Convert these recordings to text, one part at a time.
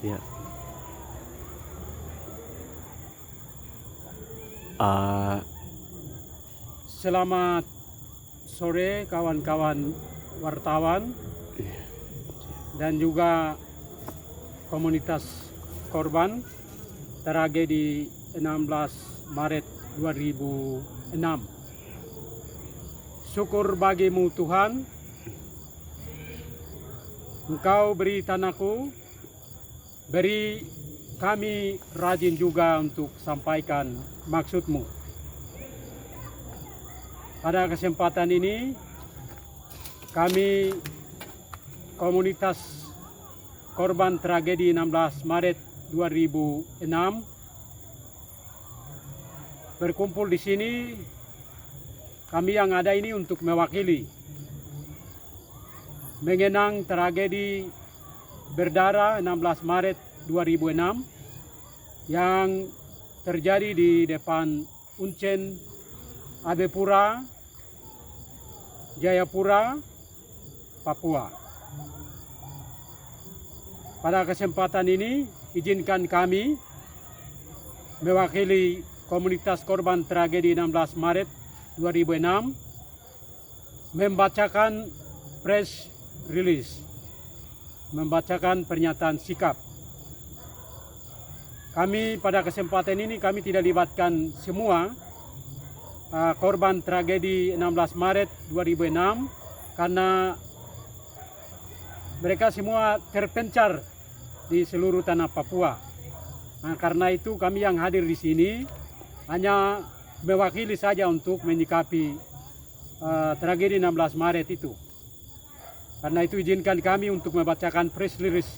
Ya. Uh, Selamat sore kawan-kawan wartawan dan juga komunitas korban tragedi 16 Maret 2006. Syukur bagimu Tuhan, Engkau beri tanahku, beri kami rajin juga untuk sampaikan maksudmu. Pada kesempatan ini, kami komunitas korban tragedi 16 Maret 2006 berkumpul di sini. Kami yang ada ini untuk mewakili mengenang tragedi berdarah 16 Maret 2006 yang terjadi di depan Uncen Abepura, Jayapura, Papua. Pada kesempatan ini, izinkan kami mewakili komunitas korban tragedi 16 Maret 2006 membacakan press release, membacakan pernyataan sikap. Kami pada kesempatan ini kami tidak libatkan semua korban tragedi 16 Maret 2006 karena mereka semua terpencar di seluruh tanah Papua. Nah, karena itu kami yang hadir di sini hanya mewakili saja untuk menyikapi tragedi 16 Maret itu. Karena itu izinkan kami untuk membacakan press release.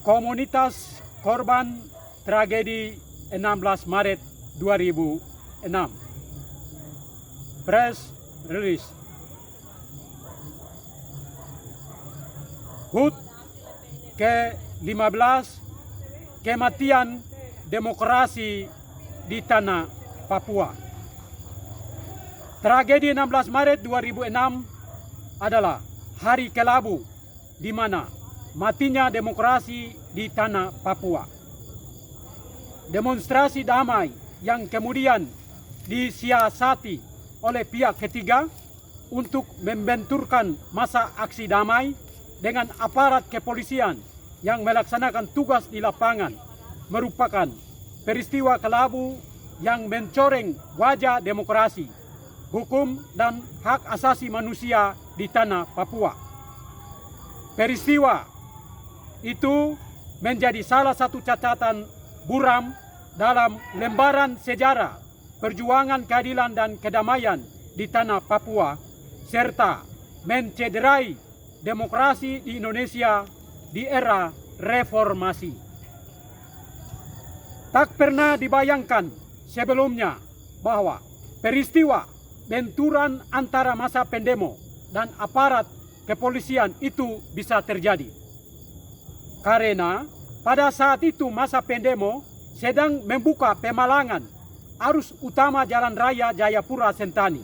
Komunitas korban tragedi 16 Maret 2006. Press release. HUT ke-15, kematian demokrasi di tanah Papua. Tragedi 16 Maret 2006 adalah hari kelabu di mana matinya demokrasi di tanah Papua. Demonstrasi damai yang kemudian disiasati oleh pihak ketiga untuk membenturkan masa aksi damai dengan aparat kepolisian yang melaksanakan tugas di lapangan merupakan peristiwa kelabu yang mencoreng wajah demokrasi, hukum dan hak asasi manusia di tanah Papua. Peristiwa itu menjadi salah satu catatan buram dalam lembaran sejarah perjuangan keadilan dan kedamaian di tanah Papua serta mencederai demokrasi di Indonesia di era reformasi. Tak pernah dibayangkan sebelumnya bahwa peristiwa benturan antara massa pendemo dan aparat kepolisian itu bisa terjadi. Karena pada saat itu massa pendemo sedang membuka pemalangan arus utama Jalan Raya Jayapura Sentani.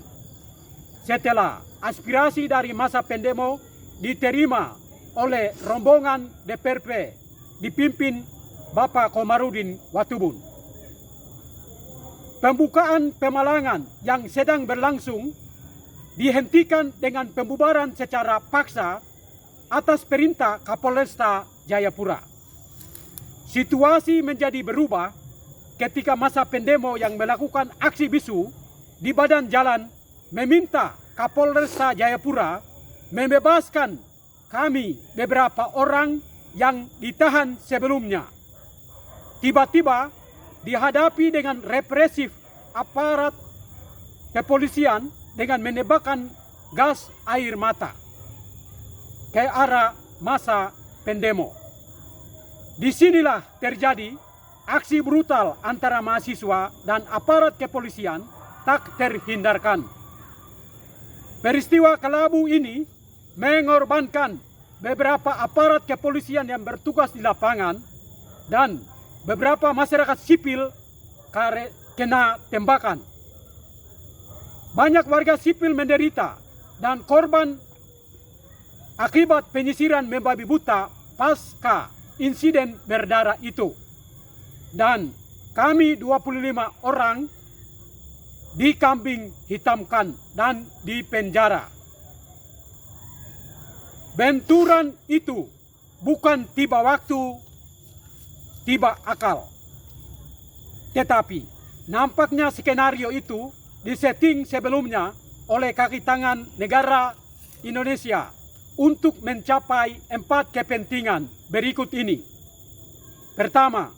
Setelah aspirasi dari massa pendemo diterima oleh rombongan DPRP dipimpin Bapak Komarudin Watubun. Pembukaan pemalangan yang sedang berlangsung dihentikan dengan pembubaran secara paksa atas perintah Kapolresta Jayapura. Situasi menjadi berubah ketika massa pendemo yang melakukan aksi bisu di badan jalan meminta Kapolresta Jayapura membebaskan kami beberapa orang yang ditahan sebelumnya. Tiba-tiba dihadapi dengan represif aparat kepolisian dengan menembakkan gas air mata ke arah massa pendemo. Disinilah terjadi aksi brutal antara mahasiswa dan aparat kepolisian tak terhindarkan. Peristiwa kelabu ini mengorbankan beberapa aparat kepolisian yang bertugas di lapangan dan beberapa masyarakat sipil kena tembakan. Banyak warga sipil menderita dan korban akibat penyisiran membabi buta pasca insiden berdarah itu. Dan kami 25 orang dikambing hitamkan dan dipenjara. Benturan itu bukan tiba waktu, tiba akal. Tetapi nampaknya skenario itu disetting sebelumnya oleh kaki tangan negara Indonesia untuk mencapai 4 kepentingan berikut ini. Pertama,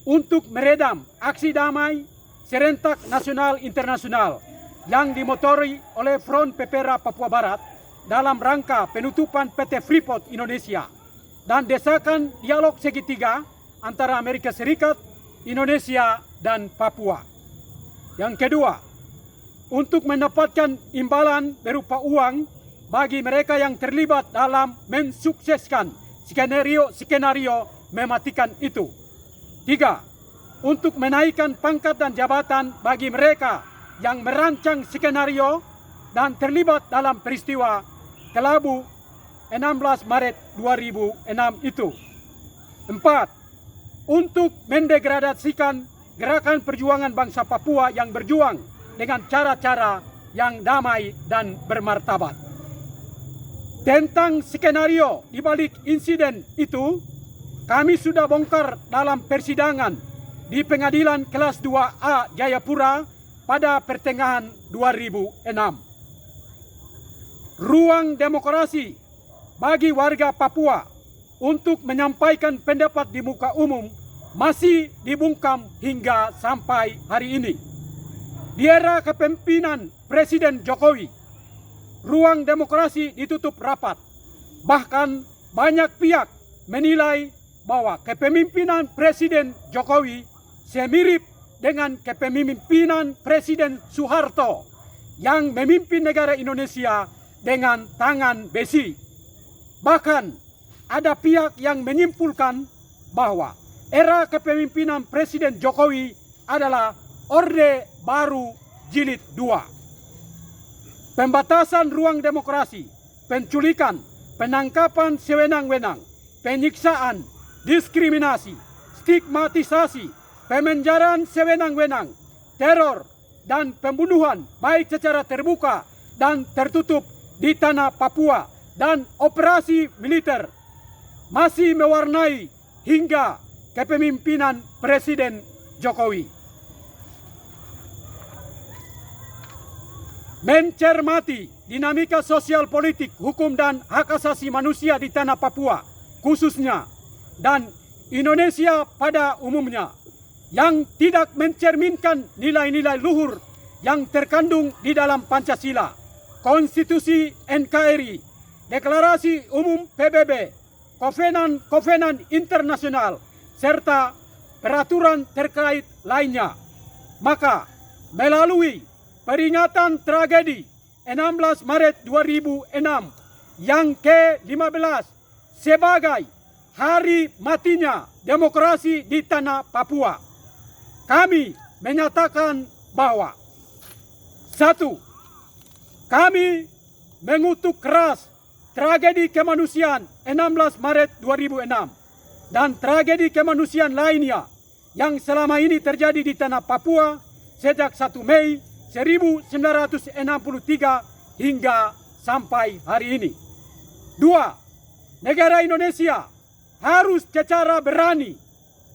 untuk meredam aksi damai serentak nasional internasional yang dimotori oleh Front Pepera Papua Barat dalam rangka penutupan PT Freeport Indonesia dan desakan dialog segitiga antara Amerika Serikat, Indonesia, dan Papua. Yang kedua, untuk mendapatkan imbalan berupa uang bagi mereka yang terlibat dalam mensukseskan skenario mematikan itu. Tiga, untuk menaikkan pangkat dan jabatan bagi mereka yang merancang skenario dan terlibat dalam peristiwa Kelabu 16 Maret 2006 itu. Empat, untuk mendegradasikan gerakan perjuangan bangsa Papua yang berjuang dengan cara-cara yang damai dan bermartabat. Tentang skenario di balik insiden itu, kami sudah bongkar dalam persidangan di Pengadilan Kelas 2A Jayapura pada pertengahan 2006. Ruang demokrasi bagi warga Papua untuk menyampaikan pendapat di muka umum masih dibungkam hingga sampai hari ini. Di era kepemimpinan Presiden Jokowi, ruang demokrasi ditutup rapat. Bahkan banyak pihak menilai bahwa kepemimpinan Presiden Jokowi semirip dengan kepemimpinan Presiden Soeharto yang memimpin negara Indonesia dengan tangan besi. Bahkan ada pihak yang menyimpulkan bahwa era kepemimpinan Presiden Jokowi adalah Orde Baru Jilid 2. Pembatasan ruang demokrasi, penculikan, penangkapan sewenang-wenang, penyiksaan, diskriminasi, stigmatisasi, pemenjaraan sewenang-wenang, teror, dan pembunuhan baik secara terbuka dan tertutup di tanah Papua dan operasi militer masih mewarnai hingga kepemimpinan Presiden Jokowi. Mencermati dinamika sosial politik, hukum dan hak asasi manusia di tanah Papua khususnya dan Indonesia pada umumnya yang tidak mencerminkan nilai-nilai luhur yang terkandung di dalam Pancasila, Konstitusi NKRI, Deklarasi Umum PBB, Kovenan internasional, serta peraturan terkait lainnya. Maka melalui peringatan tragedi 16 Maret 2006 yang ke-15 sebagai hari matinya demokrasi di tanah Papua, kami menyatakan bahwa 1. Kami mengutuk keras tragedi kemanusiaan 16 Maret 2006 dan tragedi kemanusiaan lainnya yang selama ini terjadi di tanah Papua sejak 1 Mei 1963 hingga sampai hari ini. 2. Negara Indonesia harus secara berani,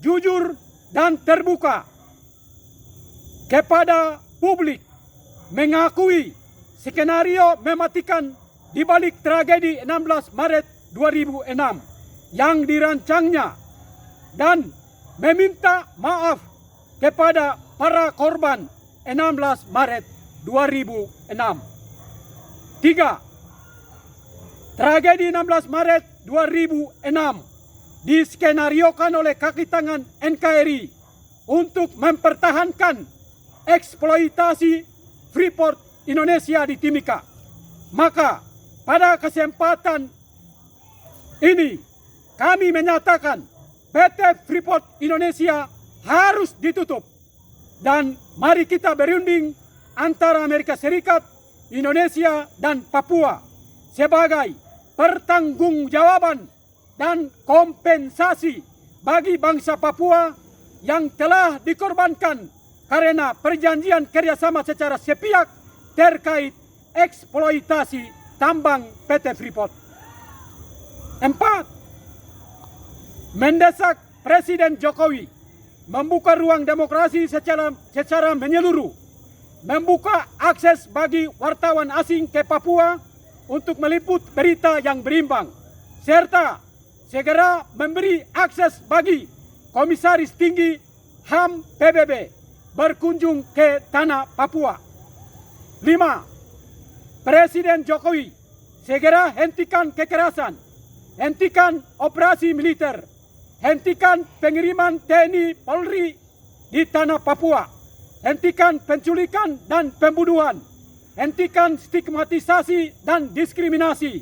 jujur, dan terbuka kepada publik mengakui skenario mematikan di balik tragedi 16 Maret 2006 yang dirancangnya dan meminta maaf kepada para korban 16 Maret 2006. 3. Tragedi 16 Maret 2006 diskenariokan oleh kaki tangan NKRI untuk mempertahankan eksploitasi Freeport Indonesia di Timika. Maka pada kesempatan ini kami menyatakan PT Freeport Indonesia harus ditutup dan mari kita berunding antara Amerika Serikat, Indonesia, dan Papua sebagai pertanggungjawaban dan kompensasi bagi bangsa Papua yang telah dikorbankan karena perjanjian kerjasama secara sepihak terkait eksploitasi tambang PT Freeport. 4. Mendesak Presiden Jokowi membuka ruang demokrasi secara menyeluruh, membuka akses bagi wartawan asing ke Papua untuk meliput berita yang berimbang, serta segera memberi akses bagi Komisaris Tinggi HAM PBB berkunjung ke tanah Papua. 5. Presiden Jokowi segera hentikan kekerasan, hentikan operasi militer, hentikan pengiriman TNI Polri di tanah Papua, hentikan penculikan dan pembunuhan, hentikan stigmatisasi dan diskriminasi,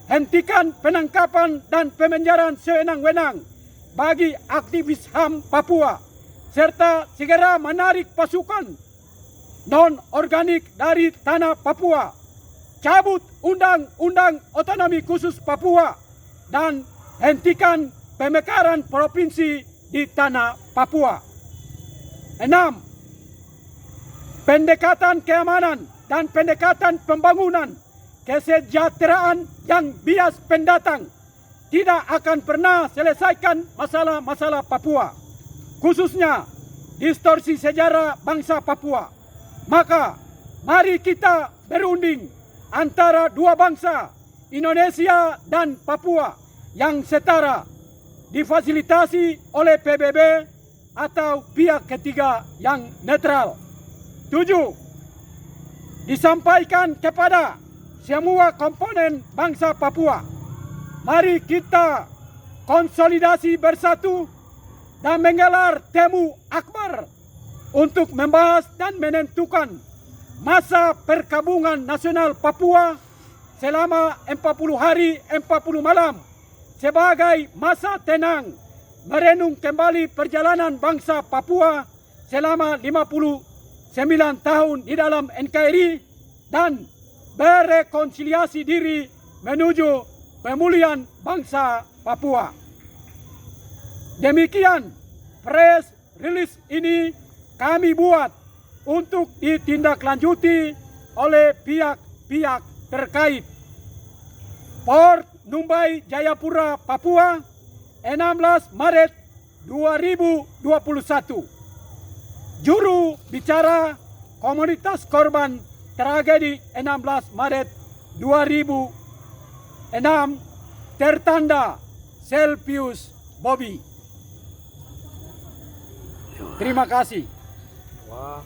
hentikan penangkapan dan pemenjaraan sewenang-wenang bagi aktivis HAM Papua, serta segera menarik pasukan non-organik dari tanah Papua, cabut Undang-Undang Otonomi Khusus Papua, dan hentikan pemekaran provinsi di tanah Papua. 6. Pendekatan keamanan dan pendekatan pembangunan kesejahteraan yang bias pendatang tidak akan pernah selesaikan masalah-masalah Papua, khususnya distorsi sejarah bangsa Papua. Maka mari kita berunding antara dua bangsa, Indonesia dan Papua, yang setara, difasilitasi oleh PBB atau pihak ketiga yang netral. 7. Disampaikan kepada semua komponen bangsa Papua, mari kita konsolidasi bersatu dan menggelar temu akbar untuk membahas dan menentukan masa perkabungan nasional Papua selama 40 hari 40 malam sebagai masa tenang, merenung kembali perjalanan bangsa Papua selama 59 tahun di dalam NKRI dan berekonsiliasi diri menuju pemulihan bangsa Papua. Demikian press release ini kami buat untuk ditindaklanjuti oleh pihak-pihak terkait. Port Numbai Jayapura, Papua, 16 Maret 2021. Juru bicara komunitas korban tragedi 16 Maret 2006 tertanda Selpius Bobby. Terima kasih. Wah.